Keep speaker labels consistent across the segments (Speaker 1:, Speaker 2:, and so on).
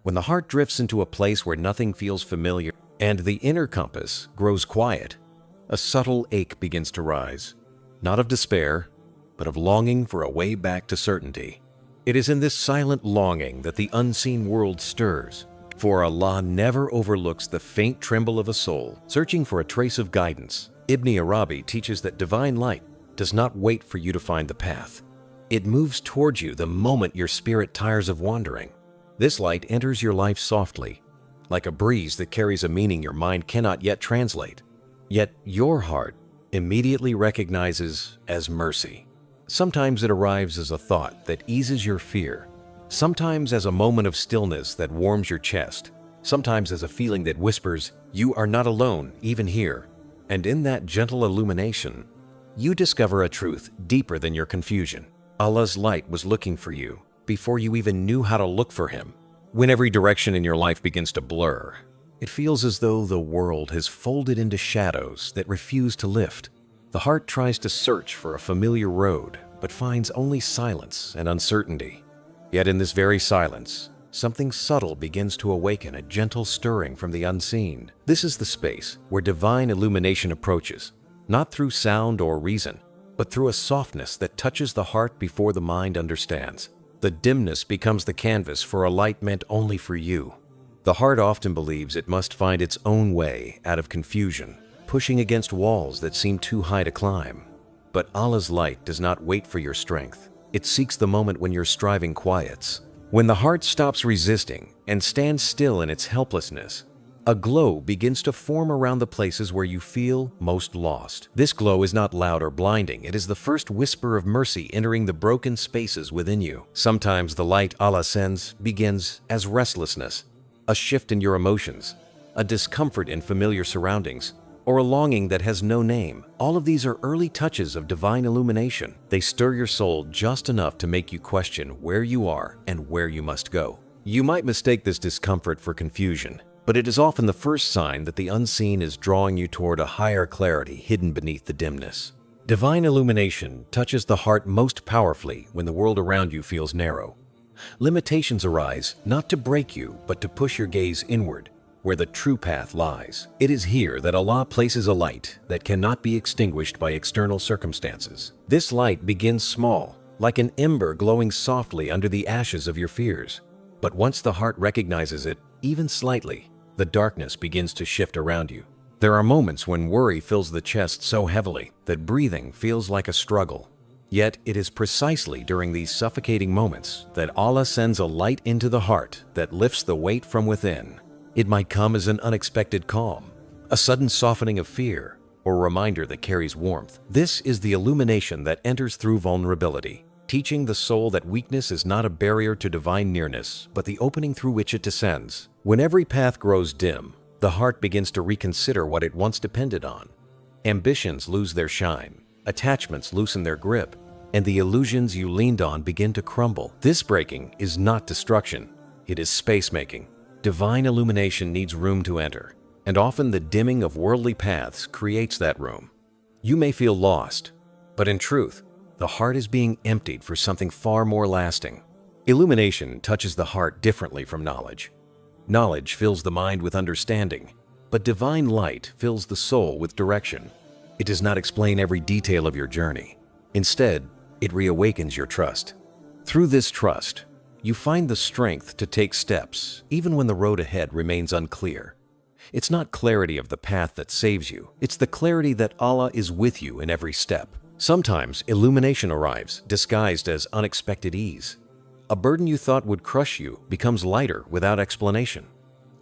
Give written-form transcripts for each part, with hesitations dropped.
Speaker 1: When the heart drifts into a place where nothing feels familiar and the inner compass grows quiet, a subtle ache begins to rise, not of despair, but of longing for a way back to certainty. It is in this silent longing that the unseen world stirs, for Allah never overlooks the faint tremble of a soul searching for a trace of guidance. Ibni Arabi teaches that divine light does not wait for you to find the path. It moves towards you the moment your spirit tires of wandering. This light enters your life softly, like a breeze that carries a meaning your mind cannot yet translate. Yet your heart immediately recognizes as mercy. Sometimes it arrives as a thought that eases your fear, sometimes as a moment of stillness that warms your chest, sometimes as a feeling that whispers, "You are not alone, even here." And in that gentle illumination, you discover a truth deeper than your confusion. Allah's light was looking for you before you even knew how to look for Him. When every direction in your life begins to blur, it feels as though the world has folded into shadows that refuse to lift. The heart tries to search for a familiar road, but finds only silence and uncertainty. Yet in this very silence, something subtle begins to awaken, a gentle stirring from the unseen. This is the space where divine illumination approaches, not through sound or reason, but through a softness that touches the heart before the mind understands. The dimness becomes the canvas for a light meant only for you. The heart often believes it must find its own way out of confusion, pushing against walls that seem too high to climb. But Allah's light does not wait for your strength. It seeks the moment when your striving quiets. When the heart stops resisting and stands still in its helplessness, a glow begins to form around the places where you feel most lost. This glow is not loud or blinding. It is the first whisper of mercy entering the broken spaces within you. Sometimes the light Allah sends begins as restlessness, a shift in your emotions, a discomfort in familiar surroundings, or a longing that has no name. All of these are early touches of divine illumination. They stir your soul just enough to make you question where you are and where you must go. You might mistake this discomfort for confusion, but it is often the first sign that the unseen is drawing you toward a higher clarity hidden beneath the dimness. Divine illumination touches the heart most powerfully when the world around you feels narrow. Limitations arise not to break you, but to push your gaze inward, where the true path lies. It is here that Allah places a light that cannot be extinguished by external circumstances. This light begins small, like an ember glowing softly under the ashes of your fears. But once the heart recognizes it, even slightly, the darkness begins to shift around you. There are moments when worry fills the chest so heavily that breathing feels like a struggle. Yet it is precisely during these suffocating moments that Allah sends a light into the heart that lifts the weight from within. It might come as an unexpected calm, a sudden softening of fear, or a reminder that carries warmth. This is the illumination that enters through vulnerability, teaching the soul that weakness is not a barrier to divine nearness, but the opening through which it descends. When every path grows dim, the heart begins to reconsider what it once depended on. Ambitions lose their shine, attachments loosen their grip, and the illusions you leaned on begin to crumble. This breaking is not destruction, it is space-making. Divine illumination needs room to enter, and often the dimming of worldly paths creates that room. You may feel lost, but in truth, the heart is being emptied for something far more lasting. Illumination touches the heart differently from knowledge. Knowledge fills the mind with understanding, but divine light fills the soul with direction. It does not explain every detail of your journey. Instead, it reawakens your trust. Through this trust, you find the strength to take steps, even when the road ahead remains unclear. It's not clarity of the path that saves you. It's the clarity that Allah is with you in every step. Sometimes illumination arrives, disguised as unexpected ease. A burden you thought would crush you becomes lighter without explanation.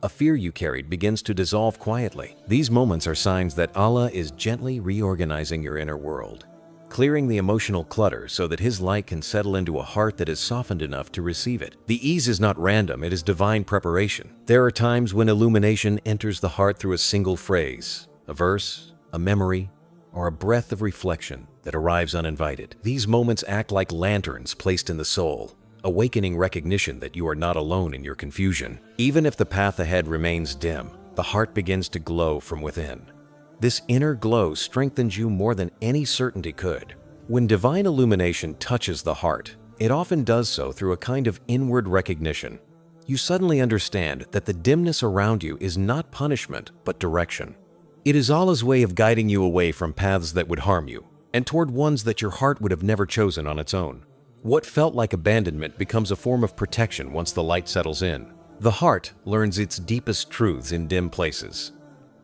Speaker 1: A fear you carried begins to dissolve quietly. These moments are signs that Allah is gently reorganizing your inner world, clearing the emotional clutter so that His light can settle into a heart that is softened enough to receive it. The ease is not random, it is divine preparation. There are times when illumination enters the heart through a single phrase, a verse, a memory, or a breath of reflection that arrives uninvited. These moments act like lanterns placed in the soul, awakening recognition that you are not alone in your confusion. Even if the path ahead remains dim, the heart begins to glow from within. This inner glow strengthens you more than any certainty could. When divine illumination touches the heart, it often does so through a kind of inward recognition, you suddenly understand that the dimness around you is not punishment, but direction. It is Allah's way of guiding you away from paths that would harm you, and toward ones that your heart would have never chosen on its own. What felt like abandonment becomes a form of protection once the light settles in. The heart learns its deepest truths in dim places.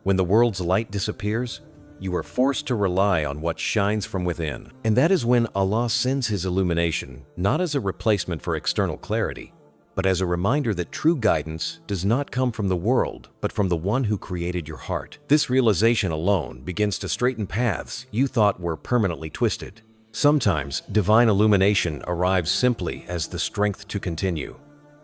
Speaker 1: When the world's light disappears, you are forced to rely on what shines from within. And that is when Allah sends His illumination, not as a replacement for external clarity, but as a reminder that true guidance does not come from the world, but from the one who created your heart. This realization alone begins to straighten paths you thought were permanently twisted. Sometimes divine illumination arrives simply as the strength to continue.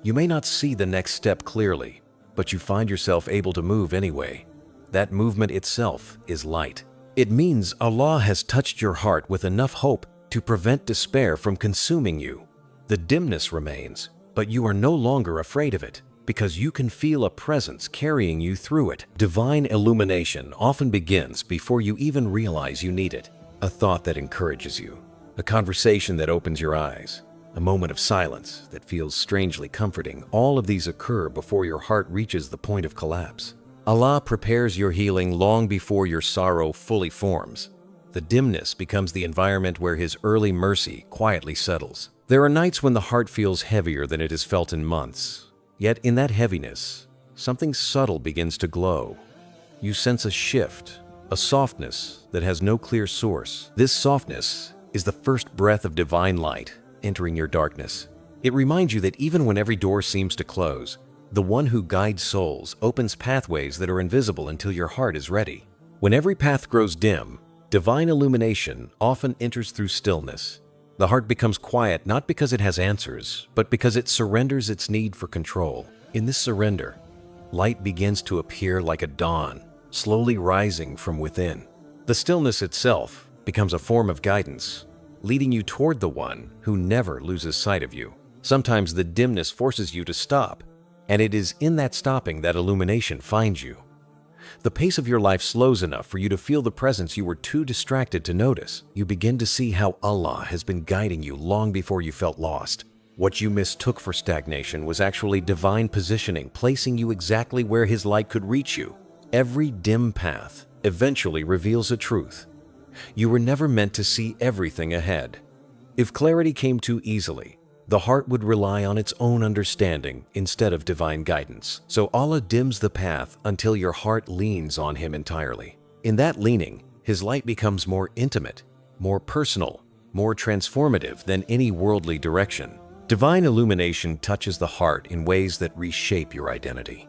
Speaker 1: You may not see the next step clearly, but you find yourself able to move anyway. That movement itself is light. It means Allah has touched your heart with enough hope to prevent despair from consuming you. The dimness remains, but you are no longer afraid of it, because you can feel a presence carrying you through it. Divine illumination often begins before you even realize you need it. A thought that encourages you, a conversation that opens your eyes, a moment of silence that feels strangely comforting. All of these occur before your heart reaches the point of collapse. Allah prepares your healing long before your sorrow fully forms. The dimness becomes the environment where His early mercy quietly settles. There are nights when the heart feels heavier than it has felt in months. Yet in that heaviness, something subtle begins to glow. You sense a shift, a softness that has no clear source. This softness is the first breath of divine light entering your darkness. It reminds you that even when every door seems to close, the one who guides souls opens pathways that are invisible until your heart is ready. When every path grows dim, divine illumination often enters through stillness. The heart becomes quiet not because it has answers, but because it surrenders its need for control. In this surrender, light begins to appear like a dawn, slowly rising from within. The stillness itself becomes a form of guidance, leading you toward the one who never loses sight of you. Sometimes the dimness forces you to stop, and it is in that stopping that illumination finds you. The pace of your life slows enough for you to feel the presence you were too distracted to notice. You begin to see how Allah has been guiding you long before you felt lost. What you mistook for stagnation was actually divine positioning, placing you exactly where His light could reach you. Every dim path eventually reveals a truth. You were never meant to see everything ahead. If clarity came too easily, the heart would rely on its own understanding instead of divine guidance. So Allah dims the path until your heart leans on Him entirely. In that leaning, His light becomes more intimate, more personal, more transformative than any worldly direction. Divine illumination touches the heart in ways that reshape your identity.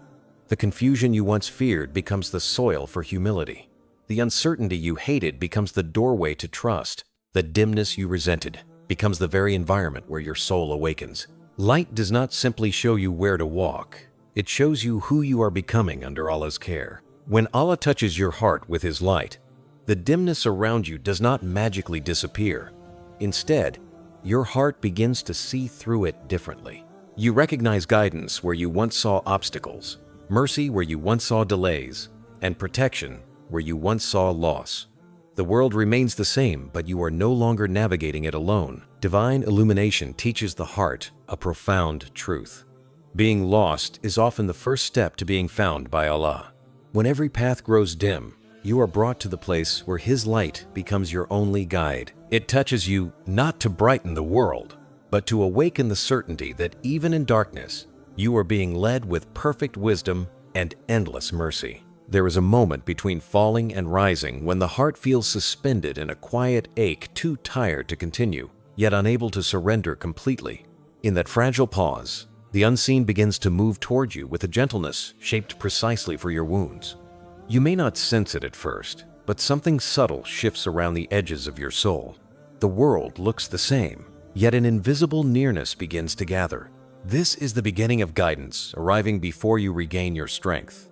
Speaker 1: The confusion you once feared becomes the soil for humility. The uncertainty you hated becomes the doorway to trust. The dimness you resented becomes the very environment where your soul awakens. Light does not simply show you where to walk. It shows you who you are becoming under Allah's care. When Allah touches your heart with His light, the dimness around you does not magically disappear. Instead, your heart begins to see through it differently. You recognize guidance where you once saw obstacles, mercy where you once saw delays, and protection where you once saw loss. The world remains the same, but you are no longer navigating it alone. Divine illumination teaches the heart a profound truth. Being lost is often the first step to being found by Allah. When every path grows dim, you are brought to the place where His light becomes your only guide. It touches you not to brighten the world, but to awaken the certainty that even in darkness, you are being led with perfect wisdom and endless mercy. There is a moment between falling and rising when the heart feels suspended in a quiet ache, too tired to continue, yet unable to surrender completely. In that fragile pause, the unseen begins to move toward you with a gentleness shaped precisely for your wounds. You may not sense it at first, but something subtle shifts around the edges of your soul. The world looks the same, yet an invisible nearness begins to gather. This is the beginning of guidance arriving before you regain your strength.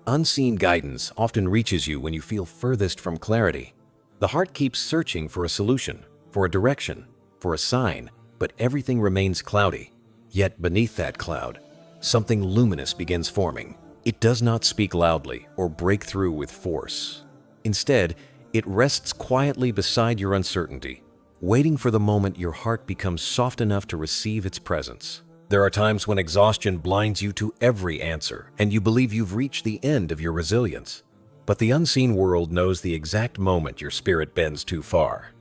Speaker 1: Unseen guidance often reaches you when you feel furthest from clarity. The heart keeps searching for a solution, for a direction, for a sign, but everything remains cloudy. Yet beneath that cloud, something luminous begins forming. It does not speak loudly or break through with force. Instead, it rests quietly beside your uncertainty, waiting for the moment your heart becomes soft enough to receive its presence. There are times when exhaustion blinds you to every answer, and you believe you've reached the end of your resilience. But the unseen world knows the exact moment your spirit bends too far,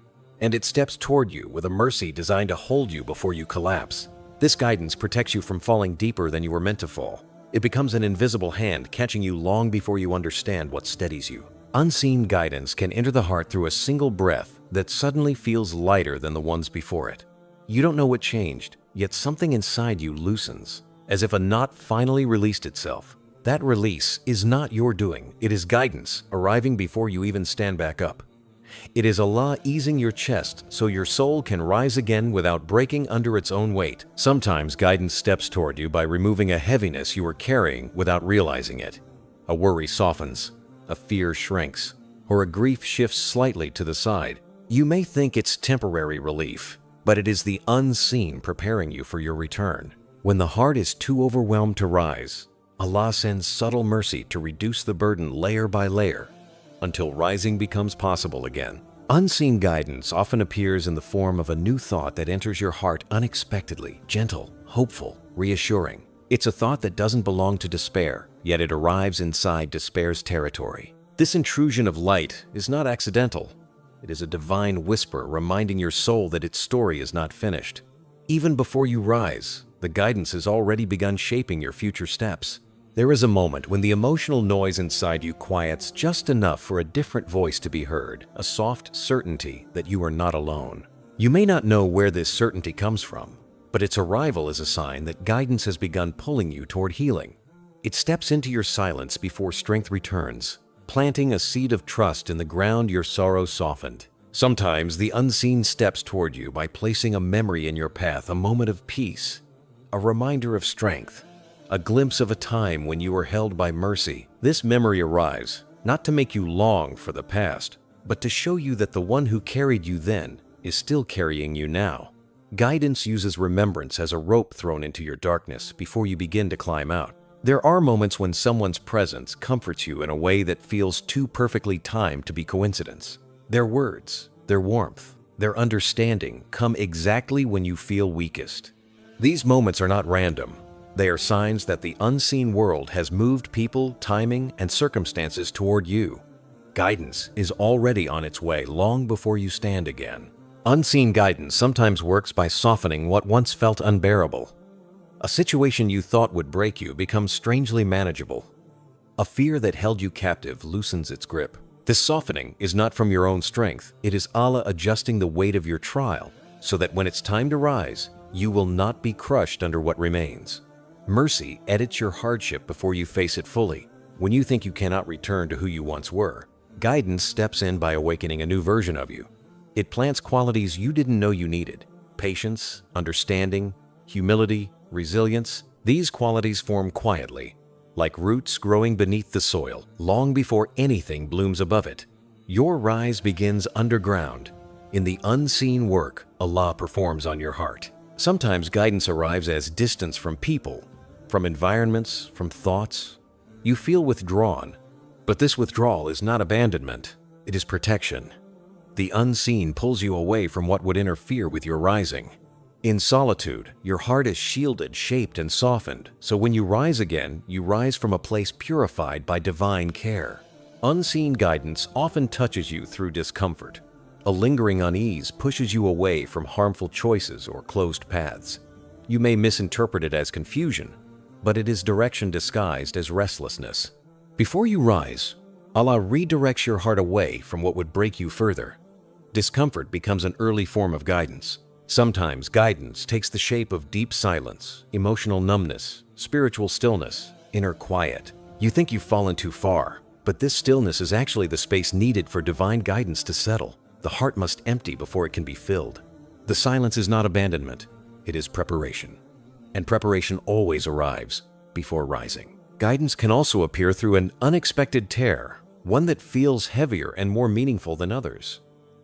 Speaker 1: and it steps toward you with a mercy designed to hold you before you collapse. This guidance protects you from falling deeper than you were meant to fall. It becomes an invisible hand catching you long before you understand what steadies you. Unseen guidance can enter the heart through a single breath that suddenly feels lighter than the ones before it. You don't know what changed, yet something inside you loosens, as if a knot finally released itself. That release is not your doing. It is guidance arriving before you even stand back up. It is Allah easing your chest so your soul can rise again without breaking under its own weight. Sometimes guidance steps toward you by removing a heaviness you were carrying without realizing it. A worry softens, a fear shrinks, or a grief shifts slightly to the side. You may think it's temporary relief, but it is the unseen preparing you for your return. When the heart is too overwhelmed to rise, Allah sends subtle mercy to reduce the burden layer by layer until rising becomes possible again. Unseen guidance often appears in the form of a new thought that enters your heart unexpectedly, gentle, hopeful, reassuring. It's a thought that doesn't belong to despair, yet it arrives inside despair's territory. This intrusion of light is not accidental. It is a divine whisper reminding your soul that its story is not finished. Even before you rise, the guidance has already begun shaping your future steps. There is a moment when the emotional noise inside you quiets just enough for a different voice to be heard, a soft certainty that you are not alone. You may not know where this certainty comes from, but its arrival is a sign that guidance has begun pulling you toward healing. It steps into your silence before strength returns, planting a seed of trust in the ground your sorrow softened. Sometimes the unseen steps toward you by placing a memory in your path, a moment of peace, a reminder of strength, a glimpse of a time when you were held by mercy. This memory arrives not to make you long for the past, but to show you that the one who carried you then is still carrying you now. Guidance uses remembrance as a rope thrown into your darkness before you begin to climb out. There are moments when someone's presence comforts you in a way that feels too perfectly timed to be coincidence. Their words, their warmth, their understanding come exactly when you feel weakest. These moments are not random. They are signs that the unseen world has moved people, timing, and circumstances toward you. Guidance is already on its way long before you stand again. Unseen guidance sometimes works by softening what once felt unbearable. A situation you thought would break you becomes strangely manageable. A fear that held you captive loosens its grip. This softening is not from your own strength. It is Allah adjusting the weight of your trial so that when it's time to rise, you will not be crushed under what remains. Mercy edits your hardship before you face it fully. When you think you cannot return to who you once were, guidance steps in by awakening a new version of you. It plants qualities you didn't know you needed: patience, understanding, humility, resilience. These qualities form quietly, like roots growing beneath the soil, long before anything blooms above it. Your rise begins underground, in the unseen work Allah performs on your heart. Sometimes guidance arrives as distance from people, from environments, from thoughts. You feel withdrawn, but this withdrawal is not abandonment, it is protection. The unseen pulls you away from what would interfere with your rising. In solitude, your heart is shielded, shaped, and softened, so when you rise again, you rise from a place purified by divine care. Unseen guidance often touches you through discomfort. A lingering unease pushes you away from harmful choices or closed paths. You may misinterpret it as confusion, but it is direction disguised as restlessness. Before you rise, Allah redirects your heart away from what would break you further. Discomfort becomes an early form of guidance. Sometimes guidance takes the shape of deep silence, emotional numbness, spiritual stillness, inner quiet. You think you've fallen too far, but this stillness is actually the space needed for divine guidance to settle. The heart must empty before it can be filled. The silence is not abandonment, it is preparation. And preparation always arrives before rising. Guidance can also appear through an unexpected tear, one that feels heavier and more meaningful than others.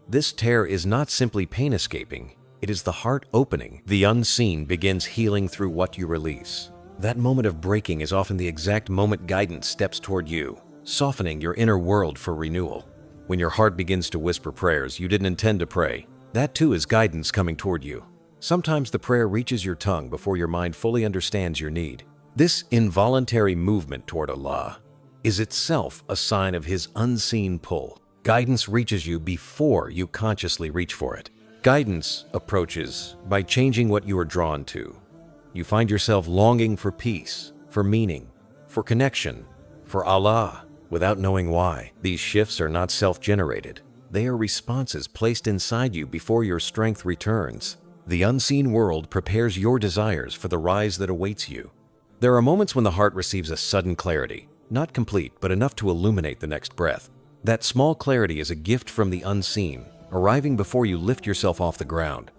Speaker 1: This tear is not simply pain escaping, it is the heart opening. The unseen begins healing through what you release. That moment of breaking is often the exact moment guidance steps toward you, softening your inner world for renewal. When your heart begins to whisper prayers you didn't intend to pray, that too is guidance coming toward you. Sometimes the prayer reaches your tongue before your mind fully understands your need. This involuntary movement toward Allah is itself a sign of His unseen pull. Guidance reaches you before you consciously reach for it. Guidance approaches by changing what you are drawn to. You find yourself longing for peace, for meaning, for connection, for Allah, without knowing why. These shifts are not self-generated. They are responses placed inside you before your strength returns. The unseen world prepares your desires for the rise that awaits you. There are moments when the heart receives a sudden clarity, not complete, but enough to illuminate the next breath. That small clarity is a gift from the unseen, arriving before you lift yourself off the ground.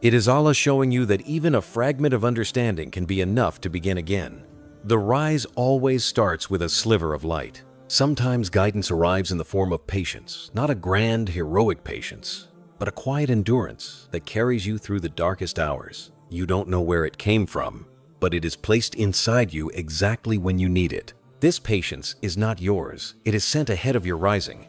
Speaker 1: It is Allah showing you that even a fragment of understanding can be enough to begin again. The rise always starts with a sliver of light. Sometimes guidance arrives in the form of patience, not a grand, heroic patience, but a quiet endurance that carries you through the darkest hours. You don't know where it came from, but it is placed inside you exactly when you need it. This patience is not yours. It is sent ahead of your rising,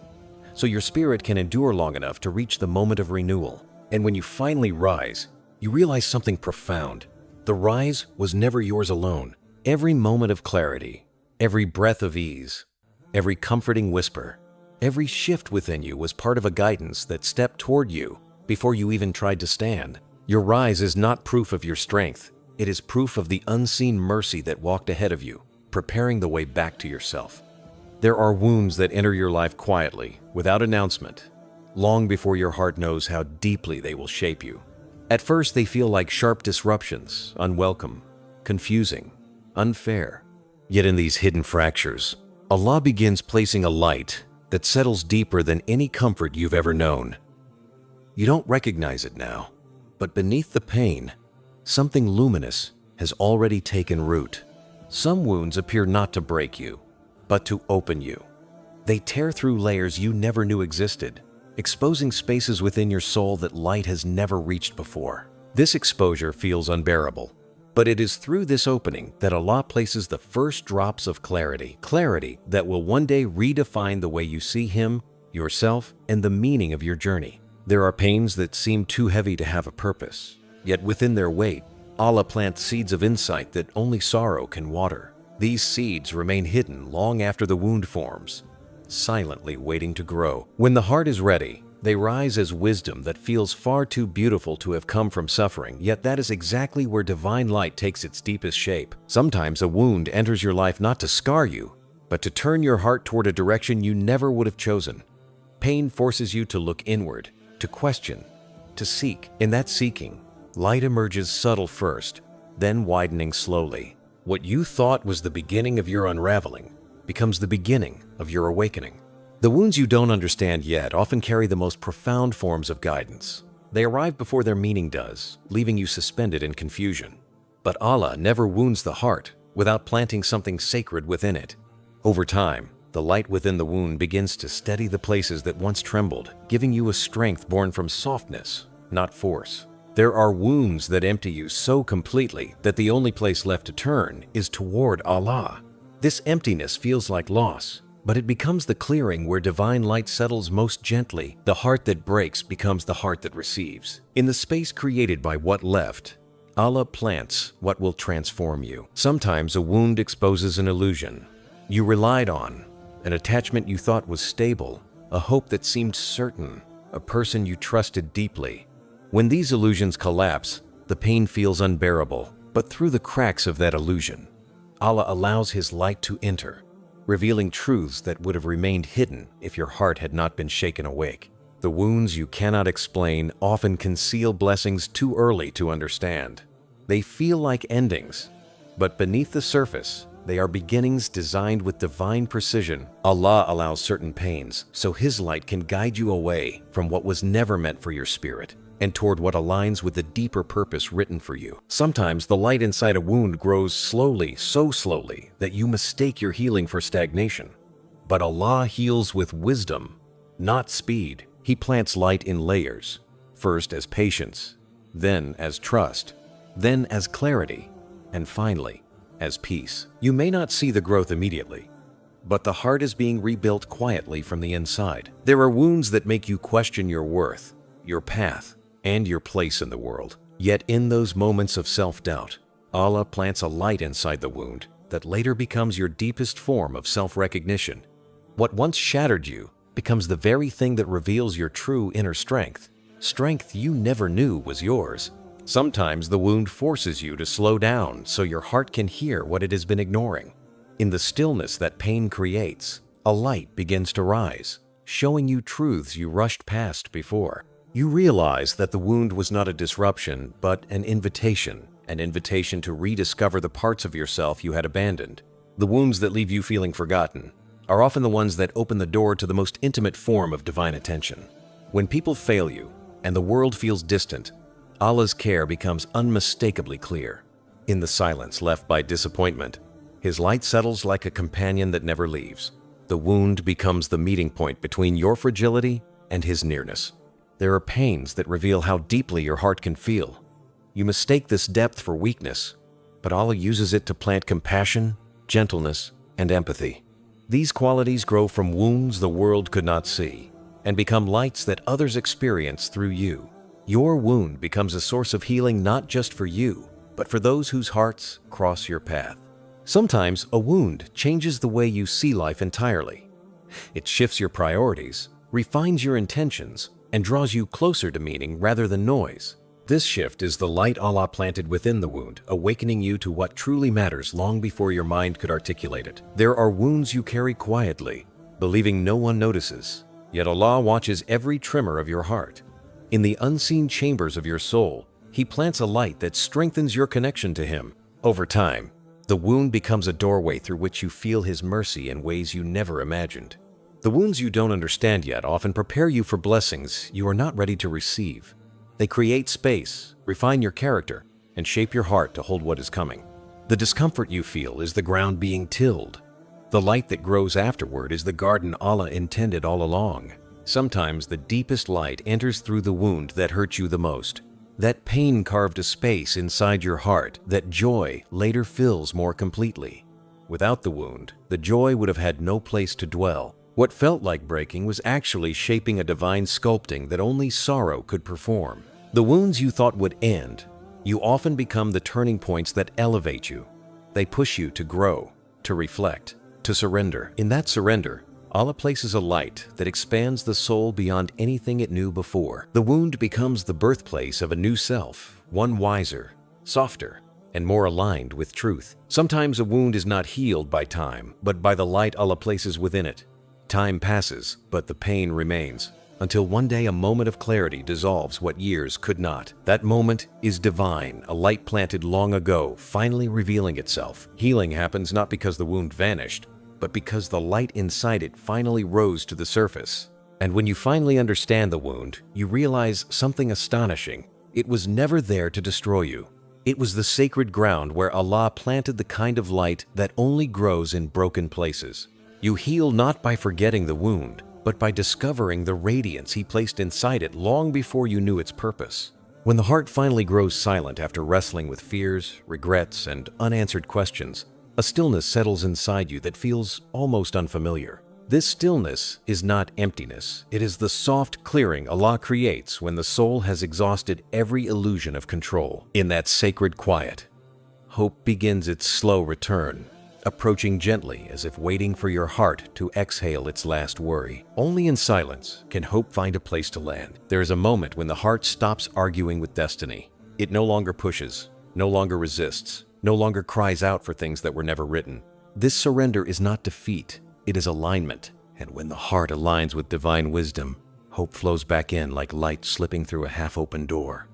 Speaker 1: so your spirit can endure long enough to reach the moment of renewal. And when you finally rise, you realize something profound. The rise was never yours alone. Every moment of clarity, every breath of ease, every comforting whisper, every shift within you was part of a guidance that stepped toward you before you even tried to stand. Your rise is not proof of your strength. It is proof of the unseen mercy that walked ahead of you, preparing the way back to yourself. There are wounds that enter your life quietly, without announcement, long before your heart knows how deeply they will shape you. At first, they feel like sharp disruptions, unwelcome, confusing, unfair. Yet in these hidden fractures, Allah begins placing a light that settles deeper than any comfort you've ever known. You don't recognize it now, but beneath the pain, something luminous has already taken root. Some wounds appear not to break you, but to open you. They tear through layers you never knew existed, exposing spaces within your soul that light has never reached before. This exposure feels unbearable, but it is through this opening that Allah places the first drops of clarity that will one day redefine the way you see Him, yourself, and the meaning of your journey. There are pains that seem too heavy to have a purpose, yet within their weight, Allah plants seeds of insight that only sorrow can water. These seeds remain hidden long after the wound forms, silently waiting to grow. When the heart is ready, they rise as wisdom that feels far too beautiful to have come from suffering, yet that is exactly where divine light takes its deepest shape. Sometimes a wound enters your life not to scar you, but to turn your heart toward a direction you never would have chosen. Pain forces you to look inward, to question, to seek. In that seeking, light emerges subtle first, then widening slowly. What you thought was the beginning of your unraveling becomes the beginning of your awakening. The wounds you don't understand yet often carry the most profound forms of guidance. They arrive before their meaning does, leaving you suspended in confusion. But Allah never wounds the heart without planting something sacred within it. Over time, the light within the wound begins to steady the places that once trembled, giving you a strength born from softness, not force. There are wounds that empty you so completely that the only place left to turn is toward Allah. This emptiness feels like loss, but it becomes the clearing where divine light settles most gently. The heart that breaks becomes the heart that receives. In the space created by what left, Allah plants what will transform you. Sometimes a wound exposes an illusion you relied on, an attachment you thought was stable, a hope that seemed certain, a person you trusted deeply. When these illusions collapse, the pain feels unbearable, but through the cracks of that illusion, Allah allows His light to enter, revealing truths that would have remained hidden if your heart had not been shaken awake. The wounds you cannot explain often conceal blessings too early to understand. They feel like endings, but beneath the surface, they are beginnings designed with divine precision. Allah allows certain pains so His light can guide you away from what was never meant for your spirit and toward what aligns with the deeper purpose written for you. Sometimes the light inside a wound grows slowly, so slowly that you mistake your healing for stagnation. But Allah heals with wisdom, not speed. He plants light in layers, first as patience, then as trust, then as clarity, and finally as peace. You may not see the growth immediately, but the heart is being rebuilt quietly from the inside. There are wounds that make you question your worth, your path, and your place in the world. Yet in those moments of self-doubt, Allah plants a light inside the wound that later becomes your deepest form of self-recognition. What once shattered you becomes the very thing that reveals your true inner strength, strength you never knew was yours. Sometimes the wound forces you to slow down so your heart can hear what it has been ignoring. In the stillness that pain creates, a light begins to rise, showing you truths you rushed past before. You realize that the wound was not a disruption, but an invitation to rediscover the parts of yourself you had abandoned. The wounds that leave you feeling forgotten are often the ones that open the door to the most intimate form of divine attention. When people fail you and the world feels distant, Allah's care becomes unmistakably clear. In the silence left by disappointment, His light settles like a companion that never leaves. The wound becomes the meeting point between your fragility and His nearness. There are pains that reveal how deeply your heart can feel. You mistake this depth for weakness, but Allah uses it to plant compassion, gentleness, and empathy. These qualities grow from wounds the world could not see and become lights that others experience through you. Your wound becomes a source of healing not just for you, but for those whose hearts cross your path. Sometimes a wound changes the way you see life entirely. It shifts your priorities, refines your intentions, and draws you closer to meaning rather than noise. This shift is the light Allah planted within the wound, awakening you to what truly matters long before your mind could articulate it. There are wounds you carry quietly, believing no one notices, yet Allah watches every tremor of your heart. In the unseen chambers of your soul, He plants a light that strengthens your connection to Him. Over time, the wound becomes a doorway through which you feel His mercy in ways you never imagined. The wounds you don't understand yet often prepare you for blessings you are not ready to receive. They create space, refine your character, and shape your heart to hold what is coming. The discomfort you feel is the ground being tilled. The light that grows afterward is the garden Allah intended all along. Sometimes the deepest light enters through the wound that hurt you the most. That pain carved a space inside your heart that joy later fills more completely. Without the wound, the joy would have had no place to dwell. What felt like breaking was actually shaping a divine sculpting that only sorrow could perform. The wounds you thought would end, you often become the turning points that elevate you. They push you to grow, to reflect, to surrender. In that surrender, Allah places a light that expands the soul beyond anything it knew before. The wound becomes the birthplace of a new self, one wiser, softer, and more aligned with truth. Sometimes a wound is not healed by time, but by the light Allah places within it. Time passes, but the pain remains, until one day a moment of clarity dissolves what years could not. That moment is divine, a light planted long ago, finally revealing itself. Healing happens not because the wound vanished, but because the light inside it finally rose to the surface. And when you finally understand the wound, you realize something astonishing. It was never there to destroy you. It was the sacred ground where Allah planted the kind of light that only grows in broken places. You heal not by forgetting the wound, but by discovering the radiance He placed inside it long before you knew its purpose. When the heart finally grows silent after wrestling with fears, regrets, and unanswered questions, a stillness settles inside you that feels almost unfamiliar. This stillness is not emptiness. It is the soft clearing Allah creates when the soul has exhausted every illusion of control. In that sacred quiet, hope begins its slow return, approaching gently as if waiting for your heart to exhale its last worry. Only in silence can hope find a place to land. There is a moment when the heart stops arguing with destiny. It no longer pushes, no longer resists, no longer cries out for things that were never written. This surrender is not defeat, it is alignment. And when the heart aligns with divine wisdom, hope flows back in like light slipping through a half-open door.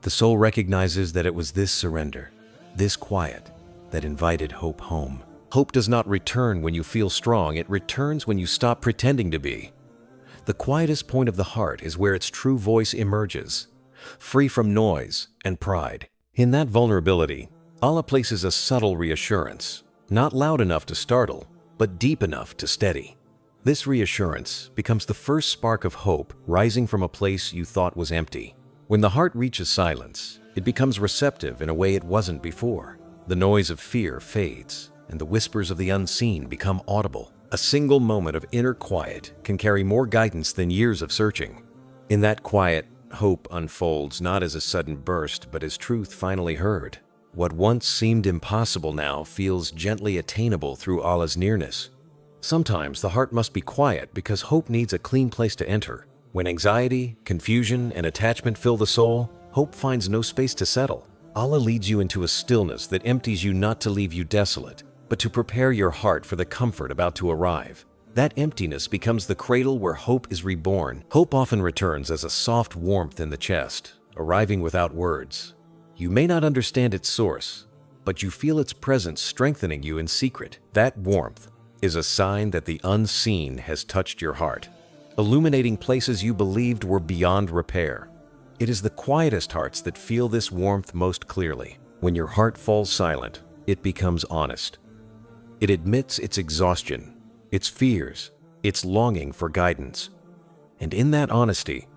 Speaker 1: The soul recognizes that it was this surrender, this quiet, that invited hope home. Hope does not return when you feel strong, it returns when you stop pretending to be. The quietest point of the heart is where its true voice emerges, free from noise and pride. In that vulnerability, Allah places a subtle reassurance, not loud enough to startle, but deep enough to steady. This reassurance becomes the first spark of hope rising from a place you thought was empty. When the heart reaches silence, it becomes receptive in a way it wasn't before. The noise of fear fades, and the whispers of the unseen become audible. A single moment of inner quiet can carry more guidance than years of searching. In that quiet, Hope unfolds not as a sudden burst, but as truth finally heard. What once seemed impossible now feels gently attainable through Allah's nearness. Sometimes the heart must be quiet because hope needs a clean place to enter. When anxiety, confusion, and attachment fill the soul, hope finds no space to settle. Allah leads you into a stillness that empties you not to leave you desolate, but to prepare your heart for the comfort about to arrive. That emptiness becomes the cradle where hope is reborn. Hope often returns as a soft warmth in the chest, arriving without words. You may not understand its source, but you feel its presence strengthening you in secret. That warmth is a sign that the unseen has touched your heart, illuminating places you believed were beyond repair. It is the quietest hearts that feel this warmth most clearly. When your heart falls silent, it becomes honest. It admits its exhaustion, its fears, its longing for guidance. And in that honesty,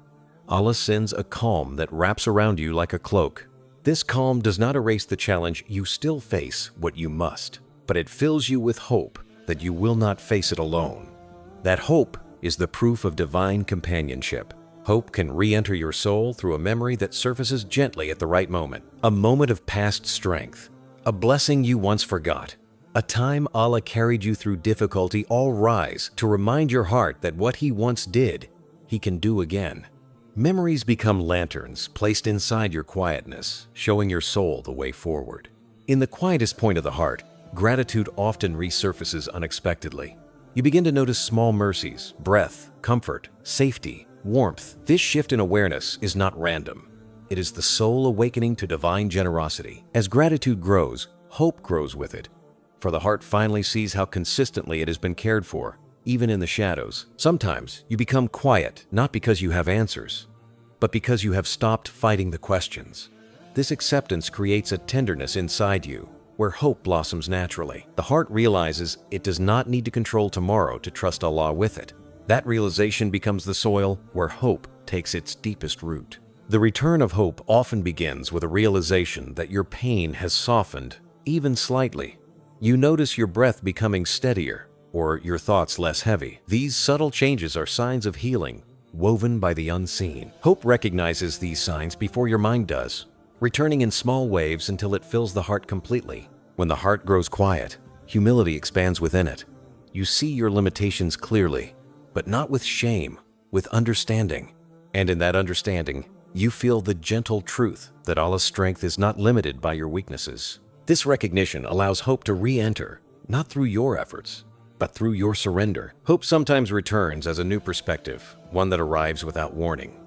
Speaker 1: Allah sends a calm that wraps around you like a cloak. This calm does not erase the challenge. You still face what you must, but it fills you with hope that you will not face it alone. That hope is the proof of divine companionship. Hope can re-enter your soul through a memory that surfaces gently at the right moment. A moment of past strength, a blessing you once forgot, a time Allah carried you through difficulty. All rise to remind your heart that what He once did, He can do again. Memories become lanterns placed inside your quietness, showing your soul the way forward. In the quietest point of the heart, gratitude often resurfaces unexpectedly. You begin to notice small mercies, breath, comfort, safety, warmth. This shift in awareness is not random. It is the soul awakening to divine generosity. As gratitude grows, hope grows with it. For the heart finally sees how consistently it has been cared for, even in the shadows. Sometimes you become quiet, not because you have answers, but because you have stopped fighting the questions. This acceptance creates a tenderness inside you, where hope blossoms naturally. The heart realizes it does not need to control tomorrow to trust Allah with it. That realization becomes the soil where hope takes its deepest root. The return of hope often begins with a realization that your pain has softened, even slightly. You notice your breath becoming steadier, or your thoughts less heavy. These subtle changes are signs of healing, woven by the unseen. Hope recognizes these signs before your mind does, returning in small waves until it fills the heart completely. When the heart grows quiet, humility expands within it. You see your limitations clearly, but not with shame, with understanding. And in that understanding, you feel the gentle truth that Allah's strength is not limited by your weaknesses. This recognition allows hope to re-enter, not through your efforts, but through your surrender. Hope sometimes returns as a new perspective, one that arrives without warning.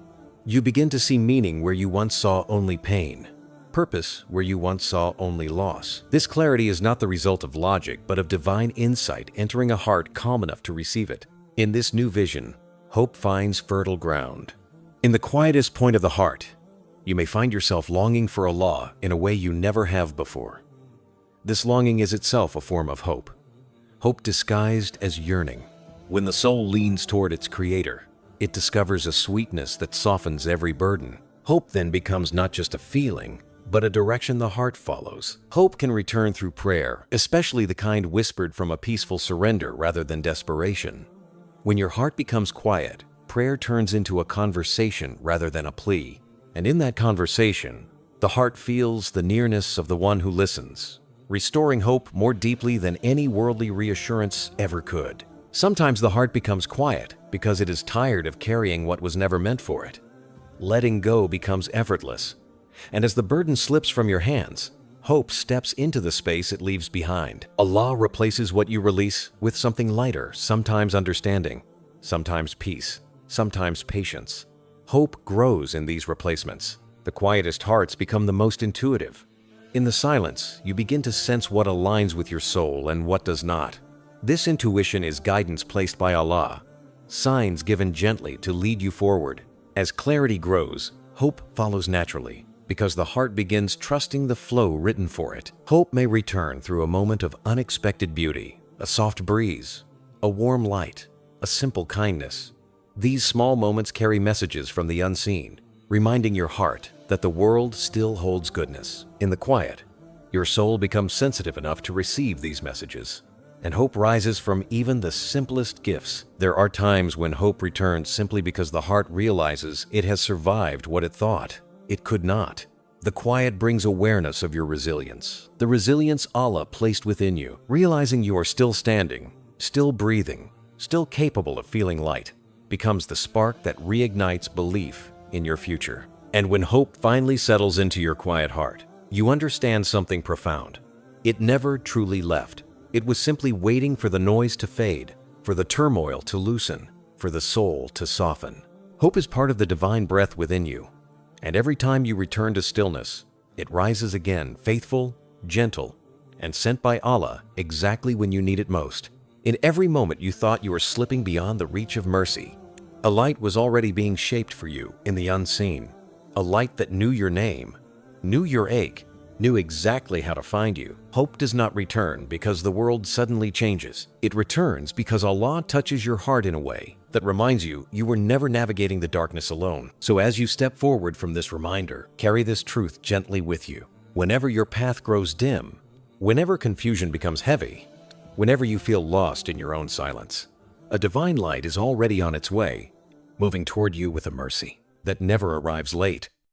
Speaker 1: You begin to see meaning where you once saw only pain, purpose where you once saw only loss. This clarity is not the result of logic, but of divine insight entering a heart calm enough to receive it. In this new vision, hope finds fertile ground. In the quietest point of the heart, you may find yourself longing for Allah in a way you never have before. This longing is itself a form of hope. Hope disguised as yearning. When the soul leans toward its Creator, it discovers a sweetness that softens every burden. Hope then becomes not just a feeling, but a direction the heart follows. Hope can return through prayer, especially the kind whispered from a peaceful surrender rather than desperation. When your heart becomes quiet, prayer turns into a conversation rather than a plea. And in that conversation, the heart feels the nearness of the one who listens, restoring hope more deeply than any worldly reassurance ever could. Sometimes the heart becomes quiet because it is tired of carrying what was never meant for it. Letting go becomes effortless, and as the burden slips from your hands, hope steps into the space it leaves behind. Allah replaces what you release with something lighter, sometimes understanding, sometimes peace, sometimes patience. Hope grows in these replacements. The quietest hearts become the most intuitive. In the silence, you begin to sense what aligns with your soul and what does not. This intuition is guidance placed by Allah, signs given gently to lead you forward. As clarity grows, hope follows naturally, because the heart begins trusting the flow written for it. Hope may return through a moment of unexpected beauty, a soft breeze, a warm light, a simple kindness. These small moments carry messages from the unseen, reminding your heart that the world still holds goodness. In the quiet, your soul becomes sensitive enough to receive these messages. And hope rises from even the simplest gifts. There are times when hope returns simply because the heart realizes it has survived what it thought it could not. The quiet brings awareness of your resilience, the resilience Allah placed within you. Realizing you are still standing, still breathing, still capable of feeling light, becomes the spark that reignites belief in your future. And when hope finally settles into your quiet heart, you understand something profound. It never truly left. It was simply waiting for the noise to fade, for the turmoil to loosen, for the soul to soften. Hope is part of the divine breath within you. And every time you return to stillness, it rises again, faithful, gentle, and sent by Allah exactly when you need it most. In every moment you thought you were slipping beyond the reach of mercy, a light was already being shaped for you in the unseen. A light that knew your name, knew your ache, knew exactly how to find you. Hope does not return because the world suddenly changes. It returns because Allah touches your heart in a way that reminds you you were never navigating the darkness alone. So as you step forward from this reminder, carry this truth gently with you. Whenever your path grows dim, whenever confusion becomes heavy, whenever you feel lost in your own silence, a divine light is already on its way, moving toward you with a mercy that never arrives late,